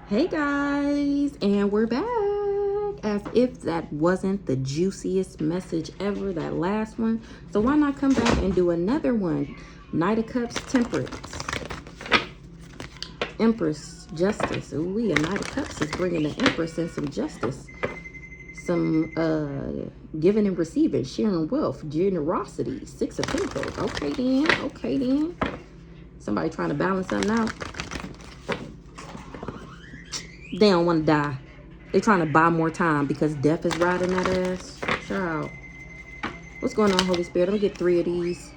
Hey guys, and we're back. As if that wasn't the juiciest message ever, that last one. So why not come back and do another one? Knight of Cups, Temperance. Empress, Justice. Ooh, a Knight of Cups is bringing the Empress and some justice. Some giving and receiving, sharing wealth, generosity. Six of Pentacles. Okay then, okay then. Somebody trying to balance something out. They don't want to die. They're trying to buy more time because death is riding that ass. Child. What's going on, Holy Spirit? Let me get 3 of these.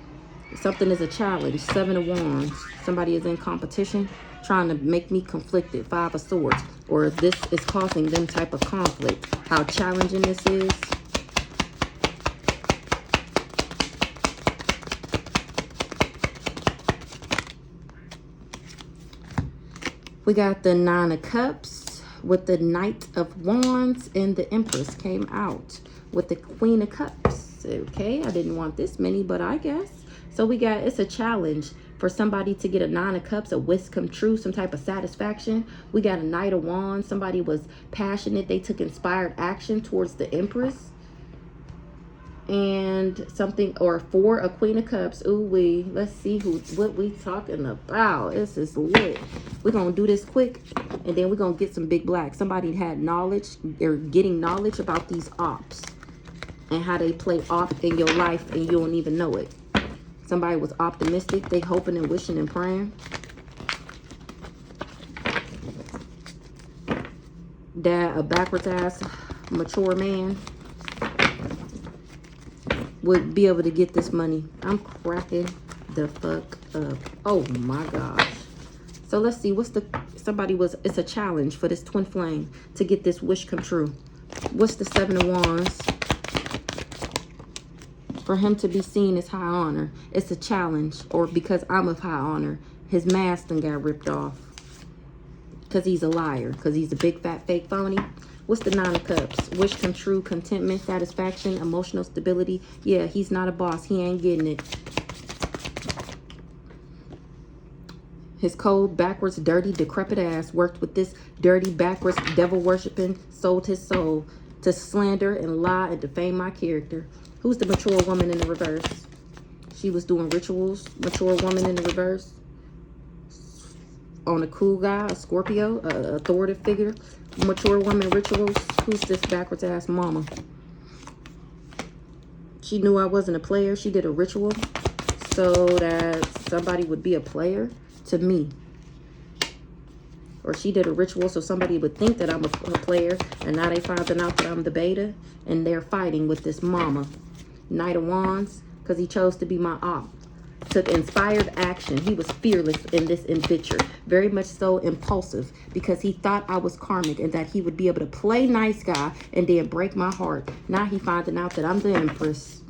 Something is a challenge. 7 of Wands. Somebody is in competition, trying to make me conflicted. 5 of Swords. Or this is causing them type of conflict. How challenging this is. We got the 9 of Cups with the Knight of Wands, and the Empress came out with the Queen of Cups. Okay, I didn't want this many, but I guess. So we got, it's a challenge for somebody to get a 9 of Cups, a wish come true, some type of satisfaction. We got a Knight of Wands. Somebody was passionate. They took inspired action towards the Empress. And something, or 4 a Queen of Cups. Ooh wee. Let's see what we talking about. This is lit. We're gonna do this quick, and then we're gonna get some big black. Somebody had knowledge, or getting knowledge about these ops and how they play op in your life and you don't even know it. Somebody was optimistic. They hoping and wishing and praying that a backwards ass mature man would be able to get this money. I'm cracking the fuck up. Oh my gosh. So let's see, what's the, it's a challenge for this twin flame to get this wish come true. What's the 7 of Wands? For him to be seen as high honor. It's a challenge, or because I'm of high honor. His mask done got ripped off. Because he's a liar. Because he's a big fat fake phony. What's the 9 of Cups? Wish come true, contentment, satisfaction, emotional stability. Yeah, he's not a boss. He ain't getting it. His cold, backwards, dirty, decrepit ass worked with this dirty, backwards, devil-worshipping, sold his soul to slander and lie and defame my character. Who's the mature woman in the reverse? She was doing rituals. Mature woman in the reverse. On a cool guy, a Scorpio, a authoritative figure. Mature woman rituals. Who's this backwards ass mama? She knew I wasn't a player. She did a ritual so that somebody would be a player to me. Or she did a ritual so somebody would think that I'm a player, and now they finding out that I'm the beta, and they're fighting with this mama. Knight of Wands, because he chose to be my op. Took inspired action. He was fearless in this adventure. Very much so impulsive, because he thought I was karmic and that he would be able to play nice guy and then break my heart. Now he finding out that I'm the Empress.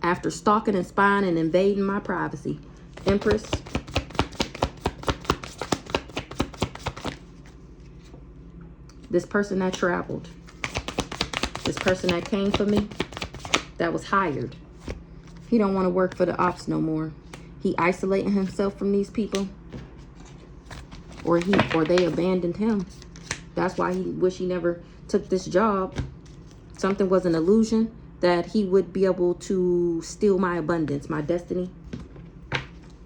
After stalking and spying and invading my privacy. Empress. This person that traveled. This person that came for me. That was hired. He don't want to work for the ops no more. He isolating himself from these people. Or they abandoned him. That's why he wish he never took this job. Something was an illusion that he would be able to steal my abundance, my destiny.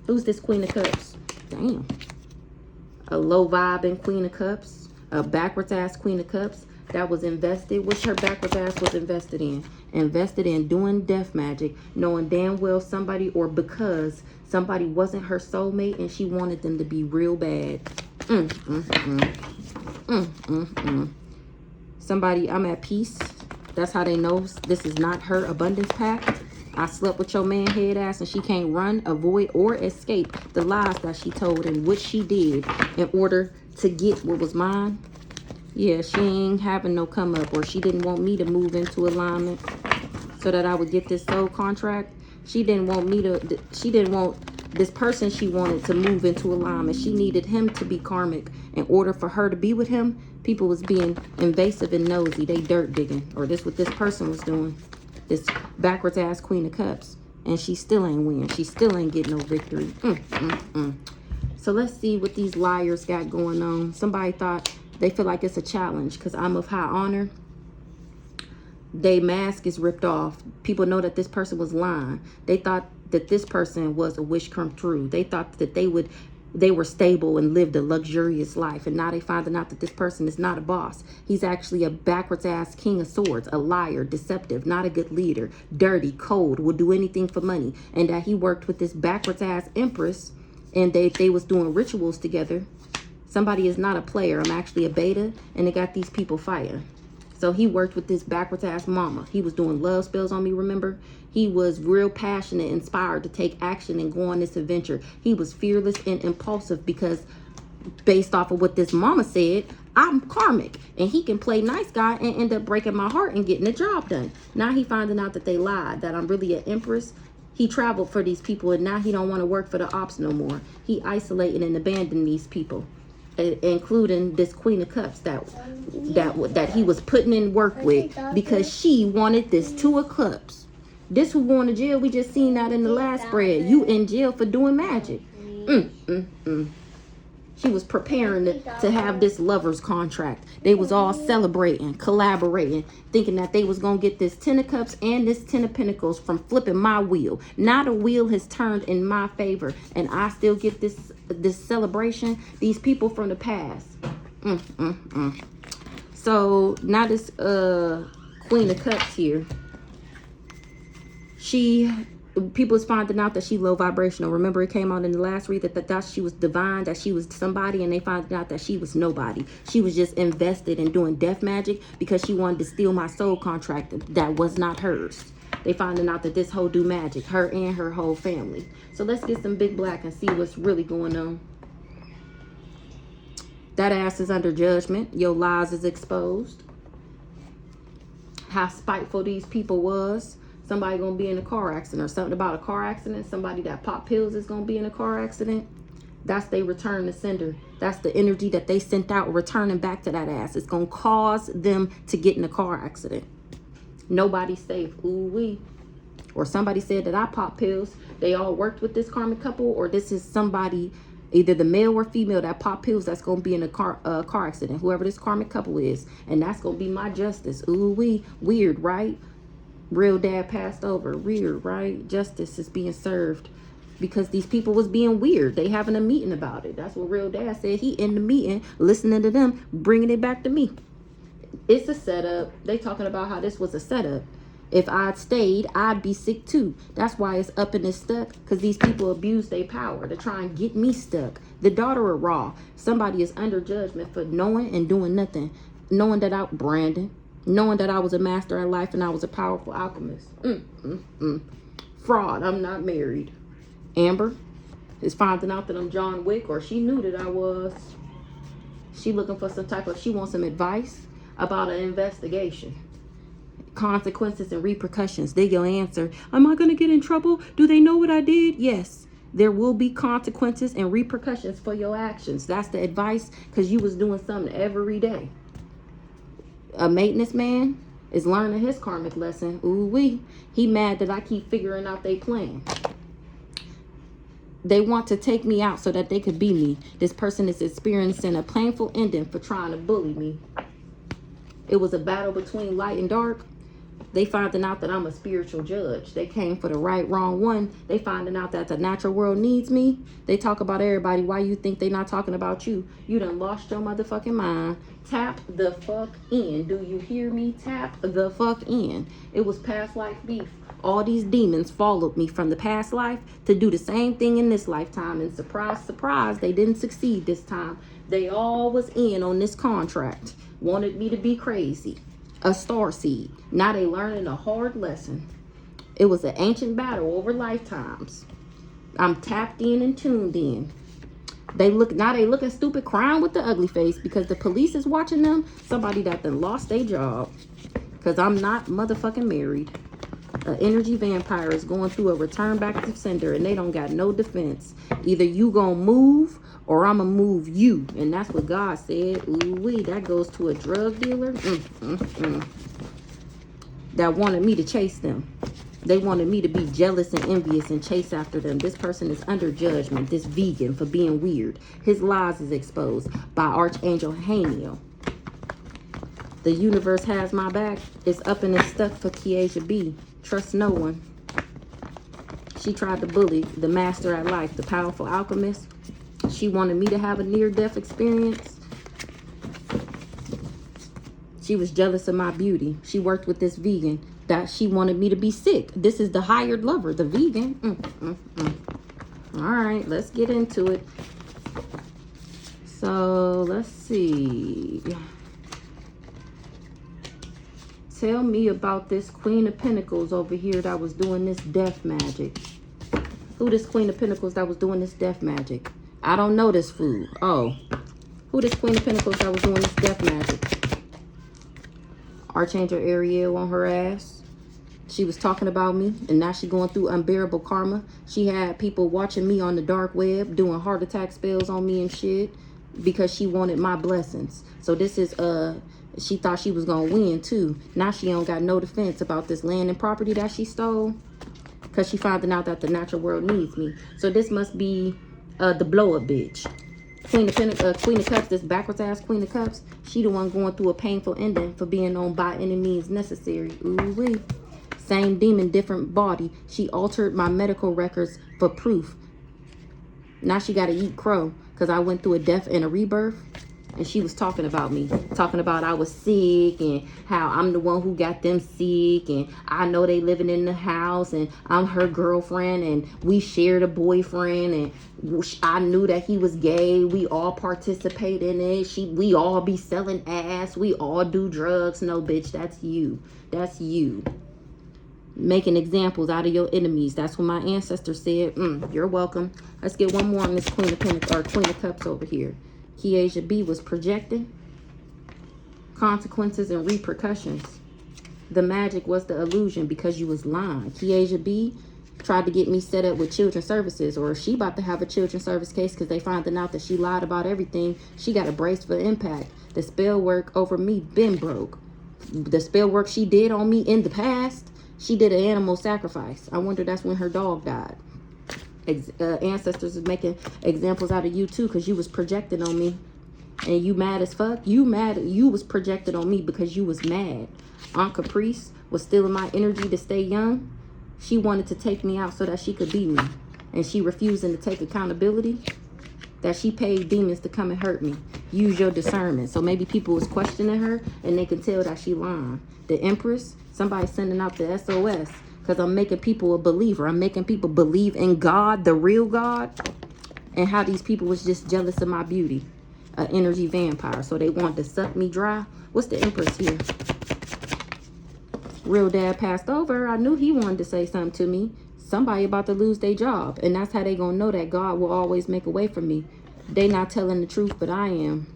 Who's this Queen of Cups? Damn. A low vibing Queen of Cups. A backwards ass Queen of Cups that was invested. Which her backwards ass was invested in? Invested in doing death magic, knowing damn well somebody, or because somebody wasn't her soulmate and she wanted them to be real bad. Somebody, I'm at peace. That's how they know this is not her abundance pact. I slept with your man head ass, and she can't run, avoid, or escape the lies that she told and what she did in order to get what was mine. Yeah, she ain't having no come up, or she didn't want me to move into alignment so that I would get this soul contract. She didn't want me to, she didn't want this person she wanted to move into alignment. She needed him to be karmic in order for her to be with him. People was being invasive and nosy. They dirt digging, or this what this person was doing. This backwards ass Queen of Cups. And she still ain't win. She still ain't getting no victory. So let's see what these liars got going on. Somebody thought they feel like it's a challenge because I'm of high honor. They mask is ripped off. People know that this person was lying. They thought that this person was a wish come true. They thought that they were stable and lived a luxurious life. And now they finding out that this person is not a boss. He's actually a backwards ass king of swords, a liar, deceptive, not a good leader, dirty, cold, will do anything for money. And that he worked with this backwards ass empress and they was doing rituals together. Somebody is not a player. I'm actually a beta, and they got these people fighting. So he worked with this backwards ass mama. He was doing love spells on me, remember? He was real passionate, inspired to take action and go on this adventure. He was fearless and impulsive because based off of what this mama said, I'm karmic. And he can play nice guy and end up breaking my heart and getting the job done. Now he finding out that they lied, that I'm really an empress. He traveled for these people, and now he don't want to work for the ops no more. He isolated and abandoned these people, including this Queen of Cups that he was putting in work with because she wanted this Two of Cups. This who going to jail. We just seen that in the last spread. You in jail for doing magic. She was preparing to have this lover's contract. They was all celebrating, collaborating, thinking that they was going to get this 10 of Cups and this 10 of Pentacles from flipping my wheel. Now the wheel has turned in my favor, and I still get this celebration. These people from the past. So now this Queen of Cups here, people is finding out that she low vibrational. Remember, it came out in the last read that she was divine, that she was somebody, and they found out that she was nobody. She was just invested in doing death magic because she wanted to steal my soul contract that was not hers. They finding out that this hoe do magic, her and her whole family. So let's get some big black and see what's really going on. That ass is under judgment. Your lies is exposed. How spiteful these people was. Somebody gonna be in a car accident, or something about a car accident. Somebody that popped pills is gonna be in a car accident. That's they return to sender. That's the energy that they sent out returning back to that ass. It's gonna cause them to get in a car accident. Nobody's safe. Ooh wee. Or somebody said that I popped pills. They all worked with this karmic couple, or this is somebody, either the male or female, that popped pills that's gonna be in a car accident. Whoever this karmic couple is, and that's gonna be my justice. Ooh wee. Weird, right? Real dad passed over. Weird, right? Justice is being served because these people was being weird. They having a meeting about it. That's what real dad said. He in the meeting, listening to them, bringing it back to me. It's a setup. They talking about how this was a setup. If I'd stayed, I'd be sick too. That's why it's up and it's stuck, because these people abuse their power to try and get me stuck. The daughter of Ra. Somebody is under judgment for knowing and doing nothing. Knowing that knowing that I was a master in life and I was a powerful alchemist. Fraud. I'm not married. Amber is finding out that I'm John Wick, or she knew that I was. She looking for she wants some advice about an investigation. Consequences and repercussions. They're your answer. Am I going to get in trouble? Do they know what I did? Yes. There will be consequences and repercussions for your actions. That's the advice, because you was doing something every day. A maintenance man is learning his karmic lesson. Ooh wee. He mad that I keep figuring out their plan. They want to take me out so that they could be me. This person is experiencing a painful ending for trying to bully me. It was a battle between light and dark. They finding out that I'm a spiritual judge. They came for the right, wrong one. They finding out that the natural world needs me. They talk about everybody. Why you think they not talking about you? You done lost your motherfucking mind. Tap the fuck in. Do you hear me? Tap the fuck in. It was past life beef. All these demons followed me from the past life to do the same thing in this lifetime. And surprise, surprise, they didn't succeed this time. They all was in on this contract. Wanted me to be crazy. A star seed. Now they learning a hard lesson. It was an ancient battle over lifetimes. I'm tapped in and tuned in. They looking stupid, crying with the ugly face because the police is watching them. Somebody that done lost their job. Because I'm not motherfucking married. An energy vampire is going through a return back to sender, and they don't got no defense. Either you gonna move or I'ma move you. And that's what God said. Ooh wee, that goes to a drug dealer that wanted me to chase them. They wanted me to be jealous and envious and chase after them. This person is under judgment, this vegan, for being weird. His lies is exposed by Archangel Haniel. The universe has my back. It's up and it's stuck for Kiesha B. Trust no one. She tried to bully the master at life, the powerful alchemist. She wanted me to have a near-death experience. She was jealous of my beauty. She worked with this vegan that she wanted me to be sick. This is the hired lover, the vegan. All right, let's get into it. So let's see. Tell me about this Queen of Pentacles over here that was doing this death magic. Who this Queen of Pentacles that was doing this death magic? I don't know this fool. Oh. Who this Queen of Pentacles that was doing this death magic? Archangel Ariel on her ass. She was talking about me, and now she going through unbearable karma. She had people watching me on the dark web, doing heart attack spells on me and shit, because she wanted my blessings. So this is, she thought she was going to win, too. Now she don't got no defense about this land and property that she stole, because she finding out that the natural world needs me. So this must be the blow-up bitch. Queen of Cups, this backwards ass Queen of Cups, she the one going through a painful ending for being on by any means necessary. Ooh-wee. Same demon, different body. She altered my medical records for proof. Now she got to eat crow because I went through a death and a rebirth. And she was talking about me, talking about I was sick and how I'm the one who got them sick. And I know they living in the house and I'm her girlfriend and we shared a boyfriend and I knew that he was gay. We all participate in it. We all be selling ass. We all do drugs. No, bitch, that's you. That's you. Making examples out of your enemies. That's what my ancestors said. You're welcome. Let's get one more on this Queen of Pentacles or Queen of Cups over here. Kiesha B was projecting consequences and repercussions. The magic was the illusion because you was lying. Kiesha B tried to get me set up with children's services, or she about to have a children's service case because they finding out that she lied about everything. She got a brace for impact. The spell work over me been broke. The spell work she did on me in the past, she did an animal sacrifice. I wonder that's when her dog died. Ancestors is making examples out of you too because you was projecting on me and you mad as fuck. You was projected on me because you was mad. Aunt Caprice was stealing my energy to stay young. She wanted to take me out so that she could beat me, and she refusing to take accountability that she paid demons to come and hurt me. Use your discernment. So maybe people was questioning her and they can tell that she lying. The Empress, somebody sending out the SOS. Because I'm making people a believer. I'm making people believe in God, the real God. And how these people was just jealous of my beauty. An energy vampire. So they wanted to suck me dry. What's the Empress here? Real dad passed over. I knew he wanted to say something to me. Somebody about to lose their job. And that's how they gonna know that God will always make a way for me. They not telling the truth, but I am.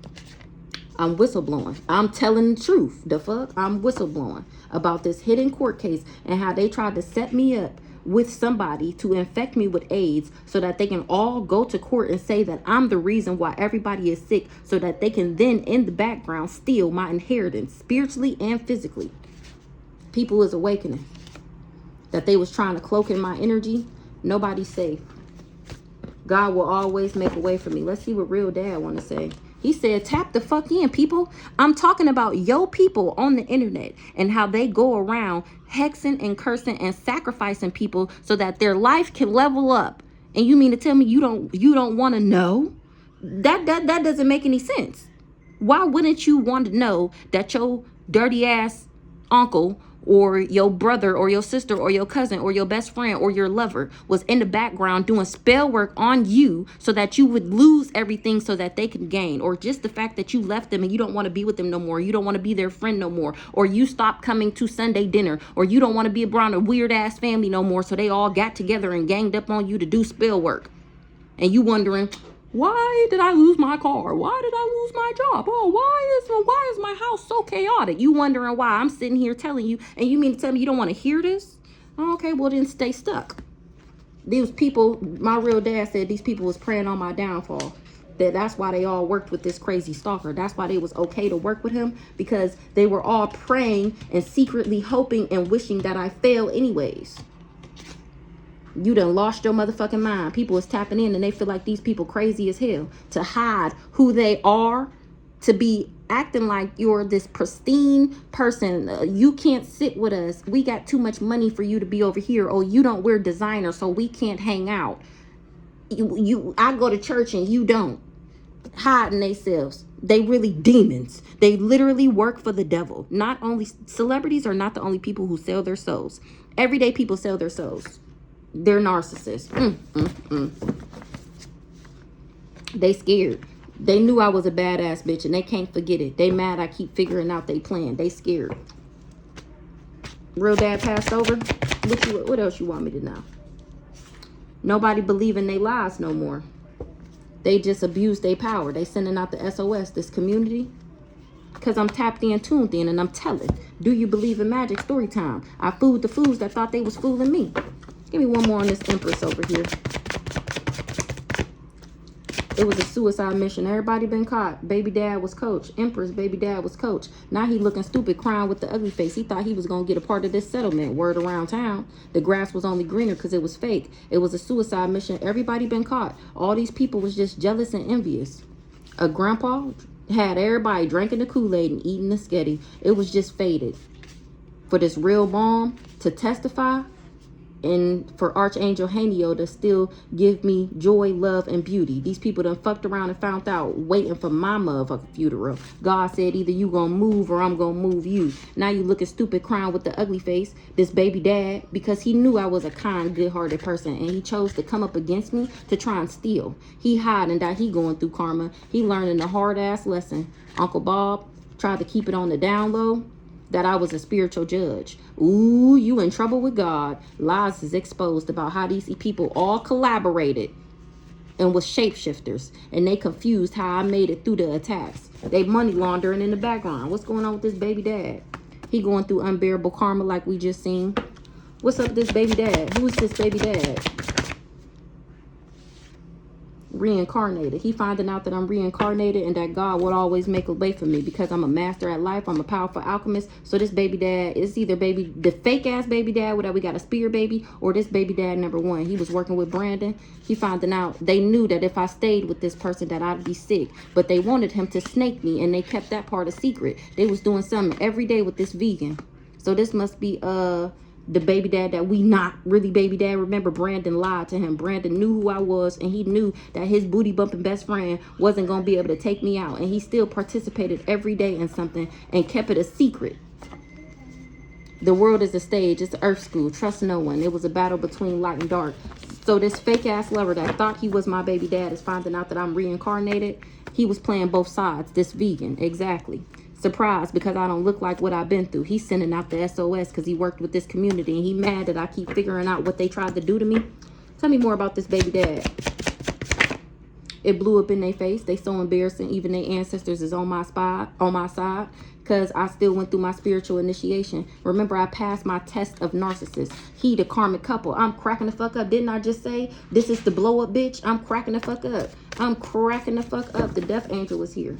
I'm whistleblowing. I'm telling the truth. The fuck? I'm whistleblowing about this hidden court case and how they tried to set me up with somebody to infect me with AIDS so that they can all go to court and say that I'm the reason why everybody is sick so that they can then in the background steal my inheritance spiritually and physically. People is awakening that they was trying to cloak in my energy. Nobody's safe. God will always make a way for me. Let's see what real dad want to say. He said, tap the fuck in, people. I'm talking about yo people on the internet and how they go around hexing and cursing and sacrificing people so that their life can level up. And you mean to tell me you don't want to know? That doesn't make any sense. Why wouldn't you want to know that your dirty ass uncle or your brother or your sister or your cousin or your best friend or your lover was in the background doing spell work on you so that you would lose everything so that they can gain? Or just the fact that you left them and you don't want to be with them no more. You don't want to be their friend no more. Or you stopped coming to Sunday dinner. Or you don't want to be around a weird ass family no more. So they all got together and ganged up on you to do spell work. And you wondering, why did I lose my car? Why did I lose my job? Oh, why is my house so chaotic? You wondering why. I'm sitting here telling you, and you mean to tell me you don't want to hear this? Okay, well then stay stuck. These people, my real dad said these people was preying on my downfall. That's why they all worked with this crazy stalker. That's why they was okay to work with him, because they were all praying and secretly hoping and wishing that I fail anyways. You done lost your motherfucking mind. People is tapping in and they feel like these people crazy as hell to hide who they are, to be acting like you're this pristine person. You can't sit with us. We got too much money for you to be over here. Oh, you don't wear designer, so we can't hang out. I go to church and you don't. Hiding themselves. They really demons. They literally work for the devil. Not only celebrities are not the only people who sell their souls. Everyday people sell their souls. They're narcissists. They scared. They knew I was a badass bitch and they can't forget it. They mad I keep figuring out they plan. They scared. Real dad passed over. What else you want me to know? Nobody believe in their lies no more. They just abuse their power. They sending out the SOS, this community. Because I'm tapped in, tuned in, and I'm telling. Do you believe in magic? Story time. I fooled the fools that thought they was fooling me. Give me one more on this Empress over here. It was a suicide mission. Everybody been caught. Baby dad was coach. Empress, baby dad was coach. Now he looking stupid, crying with the ugly face. He thought he was going to get a part of this settlement. Word around town. The grass was only greener because it was fake. It was a suicide mission. Everybody been caught. All these people was just jealous and envious. A grandpa had everybody drinking the Kool-Aid and eating the sketty. It was just faded. For this real bomb to testify, and for Archangel Hanio to still give me joy, love, and beauty. These people done fucked around and found out waiting for my motherfucking funeral. God said either you gonna move or I'm gonna move you. Now you looking stupid crying with the ugly face, this baby dad, because he knew I was a kind, good-hearted person and he chose to come up against me to try and steal. He hiding that he going through karma. He learning a hard-ass lesson. Uncle Bob tried to keep it on the down low, that I was a spiritual judge. Ooh, you in trouble with God. Lies is exposed about how these people all collaborated and was shapeshifters. And they confused how I made it through the attacks. They money laundering in the background. What's going on with this baby dad? He going through unbearable karma like we just seen. What's up with this baby dad? Who is this baby dad? Reincarnated. He finding out that I'm reincarnated and that God would always make a way for me because I'm a master at life. I'm a powerful alchemist. So this baby dad is either the fake ass baby dad where we got a spear baby, or this baby dad number one. He was working with Brandon. He finding out they knew that if I stayed with this person that I'd be sick, but they wanted him to snake me and they kept that part a secret. They was doing something every day with this vegan. So this must be the baby dad that we not really baby dad. Remember, Brandon lied to him. Brandon knew who I was, and he knew that his booty bumping best friend wasn't going to be able to take me out. And he still participated every day in something and kept it a secret. The world is a stage. It's Earth School. Trust no one. It was a battle between light and dark. So this fake ass lover that thought he was my baby dad is finding out that I'm reincarnated. He was playing both sides. This vegan. Exactly. Surprised because I don't look like what I've been through. He's sending out the SOS because he worked with this community and he mad that I keep figuring out what they tried to do to me. Tell me more about this baby dad. It blew up in their face. They so embarrassing. Even their ancestors is on my side because I still went through my spiritual initiation. Remember, I passed my test of narcissist. He the karmic couple. I'm cracking the fuck up. Didn't I just say this is the blow up bitch? I'm cracking the fuck up. I'm cracking the fuck up. The death angel was here.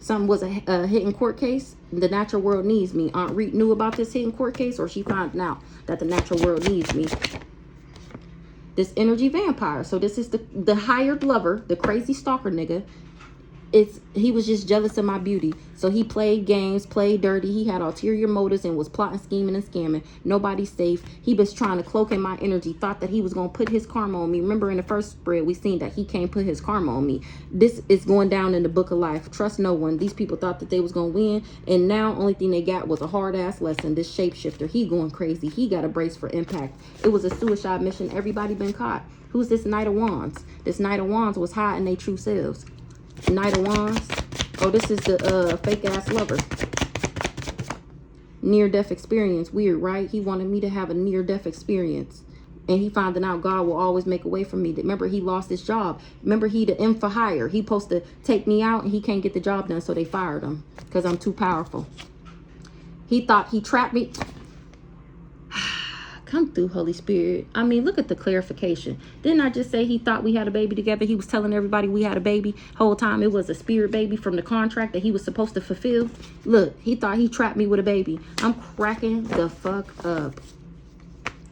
Something was a hidden court case. The natural world needs me. Aunt Reed knew about this hidden court case, or she found out that the natural world needs me. This energy vampire. So this is the hired lover, the crazy stalker nigga. He was just jealous of my beauty. So he played games, played dirty. He had ulterior motives and was plotting, scheming, and scamming. Nobody's safe. He was trying to cloak in my energy. Thought that he was going to put his karma on me. Remember in the first spread, we seen that he can't put his karma on me. This is going down in the book of life. Trust no one. These people thought that they was going to win. And now only thing they got was a hard-ass lesson. This shapeshifter, he going crazy. He got a brace for impact. It was a suicide mission. Everybody been caught. Who's this Knight of Wands? This Knight of Wands was hiding their true selves. Knight of Wands. Oh, this is the fake ass lover. Near-death experience. Weird, right? He wanted me to have a near-death experience. And he finding out God will always make a way for me. Remember, he lost his job. Remember, he the M for hire. He supposed to take me out and he can't get the job done, so they fired him because I'm too powerful. He thought he trapped me. Come through, Holy Spirit. I mean, look at the clarification. Didn't I just say he thought we had a baby together? He was telling everybody we had a baby. Whole time it was a spirit baby from the contract that he was supposed to fulfill. Look, he thought he trapped me with a baby. I'm cracking the fuck up.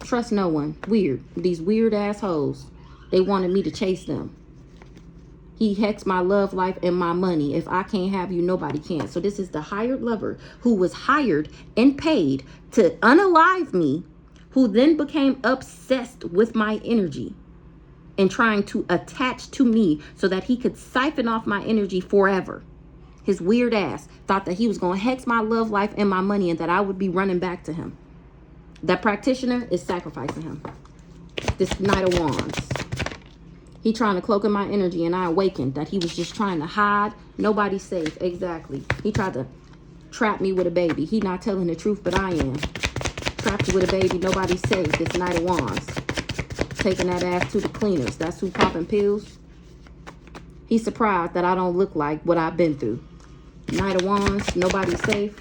trust no one. Weird. These weird assholes. They wanted me to chase them. He hexed my love life and my money. If I can't have you, nobody can. So this is the hired lover who was hired and paid to unalive me, who then became obsessed with my energy and trying to attach to me so that he could siphon off my energy forever. His weird ass thought that he was going to hex my love life and my money and that I would be running back to him. That practitioner is sacrificing him. This Knight of Wands. He trying to cloak in my energy, and I awakened that he was just trying to hide. Nobody's safe. Exactly. He tried to trap me with a baby. He not telling the truth, but I am. Trapped with a baby. Nobody's safe. This Knight of Wands. Taking that ass to the cleaners. That's who popping pills. He's surprised that I don't look like what I've been through. Knight of Wands. Nobody's safe.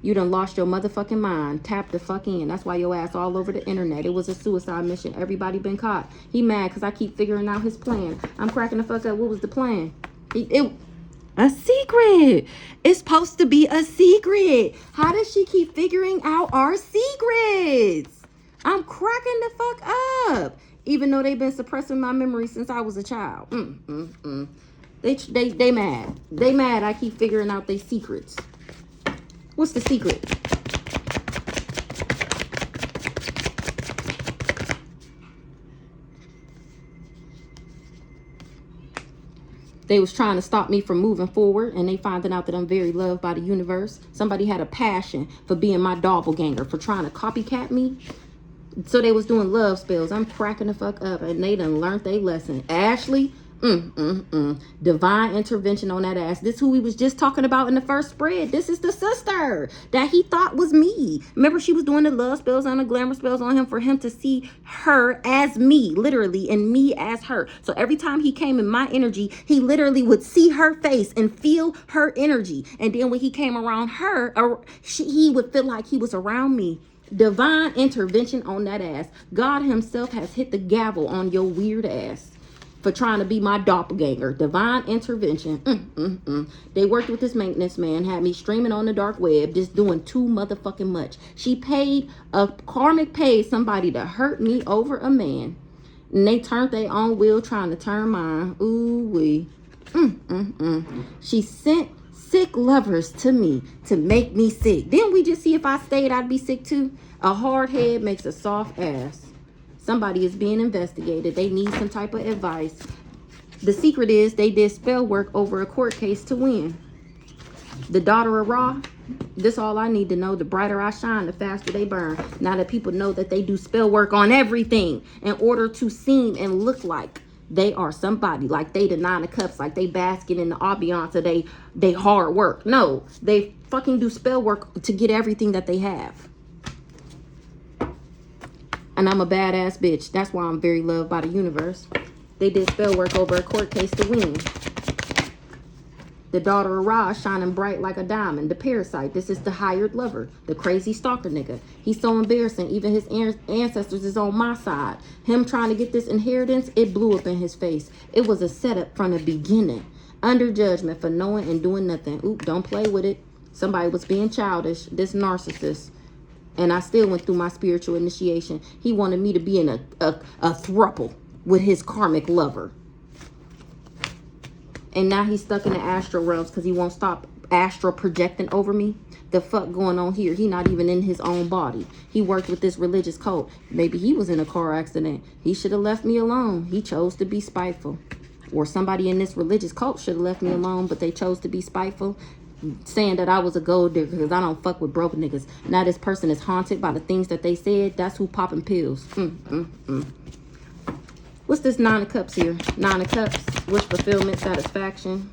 You done lost your motherfucking mind. Tap the fuck in. That's why your ass all over the internet. It was a suicide mission. Everybody been caught. He mad because I keep figuring out his plan. I'm cracking the fuck up. What was the plan? A secret. It's supposed to be a secret. How does she keep figuring out our secrets? I'm cracking the fuck up. Even though they've been suppressing my memory since I was a child. They mad. They mad I keep figuring out their secrets. What's the secret? They was trying to stop me from moving forward, and they finding out that I'm very loved by the universe. Somebody had a passion for being my doppelganger, for trying to copycat me. So they was doing love spells. I'm cracking the fuck up, and they done learned their lesson. Ashley, divine intervention on that ass. This who we was just talking about in the first spread. This is the sister that he thought was me. Remember, she was doing the love spells and the glamour spells on him for him to see her as me, literally, and me as her. So every time he came in my energy, he literally would see her face and feel her energy. And then when he came around her, he would feel like he was around me. Divine intervention on that ass. God himself has hit the gavel on your weird ass for trying to be my doppelganger. Divine intervention. They worked with this maintenance man, had me streaming on the dark web, just doing too motherfucking much. She paid, karmic paid somebody to hurt me over a man. And they turned their own wheel trying to turn mine. Ooh wee. She sent sick lovers to me to make me sick. Didn't we just see if I stayed, I'd be sick too? A hard head makes a soft ass. Somebody is being investigated. They need some type of advice. The secret is they did spell work over a court case to win. The daughter of Ra, this all I need to know. The brighter I shine, the faster they burn. Now that people know that they do spell work on everything in order to seem and look like they are somebody, like they the Nine of Cups, like they basking in the ambiance of they hard work. No, they fucking do spell work to get everything that they have. And I'm a badass bitch. That's why I'm very loved by the universe. They did spell work over a court case to win. The daughter of Ra shining bright like a diamond. The parasite. This is the hired lover. The crazy stalker nigga. He's so embarrassing. Even his ancestors is on my side. Him trying to get this inheritance, it blew up in his face. It was a setup from the beginning. Under judgment for knowing and doing nothing. Oop, don't play with it. Somebody was being childish. This narcissist. And I still went through my spiritual initiation. He wanted me to be in a throuple with his karmic lover. And now he's stuck in the astral realms because he won't stop astral projecting over me. The fuck going on here? He not even in his own body. He worked with this religious cult. Maybe he was in a car accident. He should have left me alone. He chose to be spiteful. Or somebody in this religious cult should have left me alone, but they chose to be spiteful, saying that I was a gold digger because I don't fuck with broke niggas. Now this person is haunted by the things that they said. That's who popping pills. What's this Nine of Cups here? Nine of Cups, wish fulfillment, satisfaction.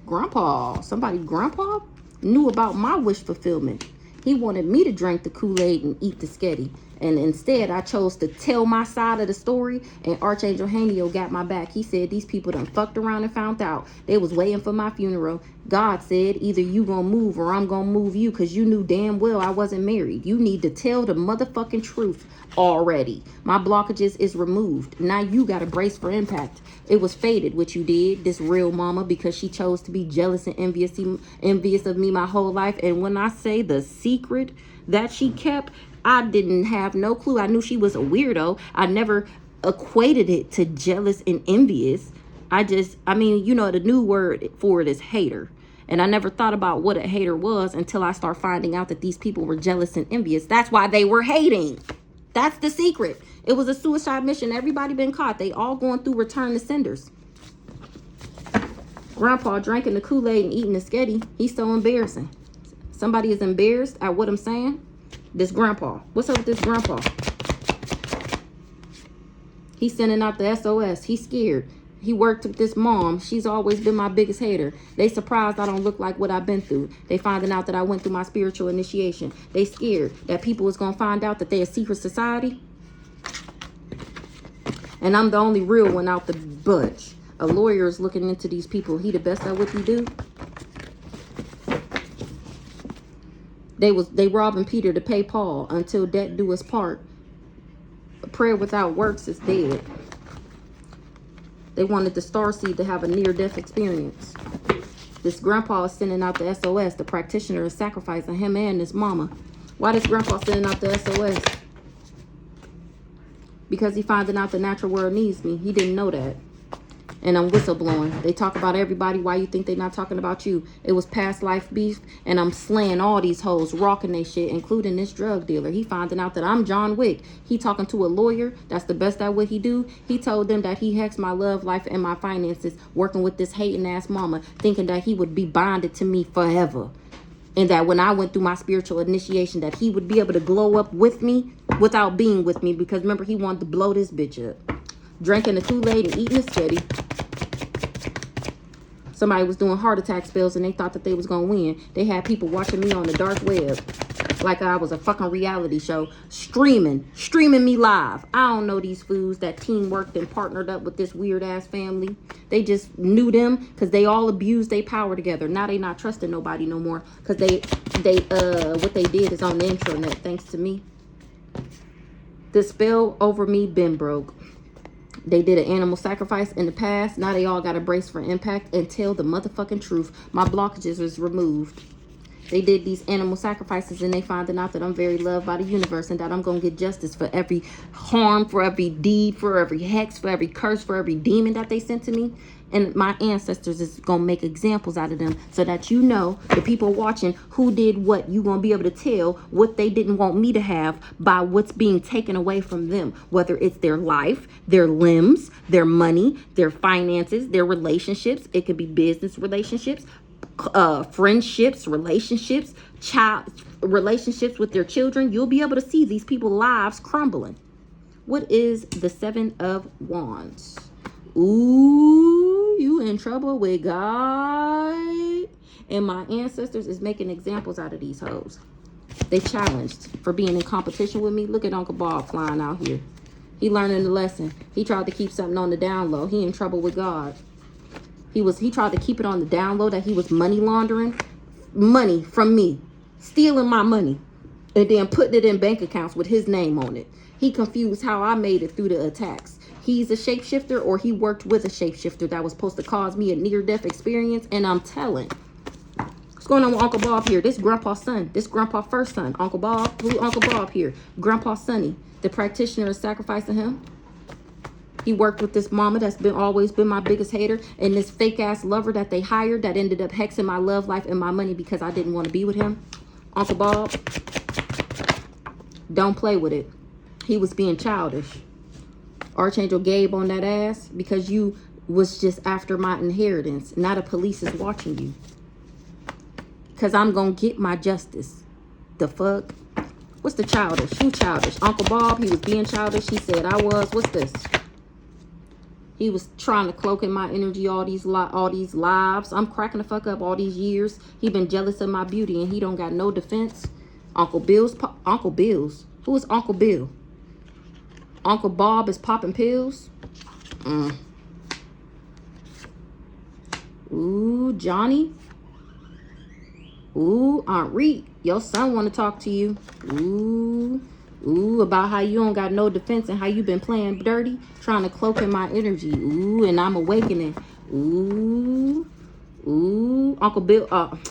Grandpa, grandpa knew about my wish fulfillment. He wanted me to drink the Kool-Aid and eat the sketty. And instead, I chose to tell my side of the story, and Archangel Haniel got my back. He said these people done fucked around and found out. They was waiting for my funeral. God said, either you gonna move or I'm gonna move you, because you knew damn well I wasn't married. You need to tell the motherfucking truth already. My blockages is removed. Now you got to brace for impact. It was fated what you did, this real mama, because she chose to be jealous and envious of me my whole life. And when I say the secret that she kept, I didn't have no clue. I knew she was a weirdo. I never equated it to jealous and envious. I mean, you know, the new word for it is hater. And I never thought about what a hater was until I start finding out that these people were jealous and envious. That's why they were hating. That's the secret. It was a suicide mission. Everybody been caught. They all going through return to senders. Grandpa drinking the Kool-Aid and eating the sketty. He's so embarrassing. Somebody is embarrassed at what I'm saying. This grandpa. What's up with this grandpa? He's sending out the SOS. He's scared. He worked with this mom. She's always been my biggest hater. They surprised I don't look like what I've been through. They finding out that I went through my spiritual initiation. They scared that people is going to find out that they're a secret society. And I'm the only real one out the bunch. A lawyer is looking into these people. He the best at what he do. They robbing Peter to pay Paul. Until death do us part. A prayer without works is dead. They wanted the starseed to have a near-death experience. This grandpa is sending out the SOS. The practitioner is sacrificing him and his mama. Why is grandpa sending out the SOS? Because he finding out the natural world needs me. He didn't know that. And I'm whistleblowing. They talk about everybody. Why you think they not talking about you? It was past life beef. And I'm slaying all these hoes, rocking they shit, including this drug dealer. He finding out that I'm John Wick. He talking to a lawyer. That's the best at what he do. He told them that he hacks my love life and my finances, working with this hating ass mama, thinking that he would be bonded to me forever. And that when I went through my spiritual initiation, that he would be able to glow up with me without being with me. Because remember, he wanted to blow this bitch up. Drinking the Kool-Aid and eating the sketty. Somebody was doing heart attack spells and they thought that they was going to win. They had people watching me on the dark web like I was a fucking reality show, streaming me live. I don't know these fools that teamworked and partnered up with this weird ass family. They just knew them because they all abused their power together. Now they not trusting nobody no more because what they did is on the intranet thanks to me. The spell over me been broke. They did an animal sacrifice in the past. Now they all got a brace for impact and tell the motherfucking truth. My blockages was removed. They did these animal sacrifices and they finding out that I'm very loved by the universe and that I'm going to get justice for every harm, for every deed, for every hex, for every curse, for every demon that they sent to me. And my ancestors is going to make examples out of them so that you know, the people watching, who did what. You going to be able to tell what they didn't want me to have by what's being taken away from them. Whether it's their life, their limbs, their money, their finances, their relationships. It could be business relationships, friendships, relationships, relationships with their children. You'll be able to see these people's lives crumbling. What is the Seven of Wands? Ooh, you in trouble with God. And my ancestors is making examples out of these hoes. They challenged for being in competition with me. Look at Uncle Bob flying out here. He learning the lesson. He tried to keep something on the down low. He in trouble with God. He tried to keep it on the down low that he was money laundering money from me, stealing my money, and then putting it in bank accounts with his name on it. He confused how I made it through the attacks. He's a shapeshifter, or he worked with a shapeshifter that was supposed to cause me a near-death experience, and I'm telling. What's going on with Uncle Bob here? This Grandpa's son. This Grandpa's first son. Uncle Bob. Who Uncle Bob here? Grandpa Sonny. The practitioner is sacrificing him. He worked with this mama that's always been my biggest hater, and this fake ass lover that they hired that ended up hexing my love life and my money because I didn't want to be with him. Uncle Bob, don't play with it. He was being childish. Archangel Gabe on that ass because you was just after my inheritance. Now the police is watching you. Because I'm going to get my justice. The fuck? What's the childish? Who childish? Uncle Bob, he was being childish. He said I was. What's this? He was trying to cloak in my energy all these lives. I'm cracking the fuck up all these years. He been jealous of my beauty and he don't got no defense. Uncle Bill's. Who is Uncle Bill? Uncle Bob is popping pills. Ooh, Johnny. Ooh, Aunt Reed. Your son want to talk to you. Ooh, about how you don't got no defense and how you been playing dirty, trying to cloak in my energy. Ooh, and I'm awakening. Ooh, Uncle Bill.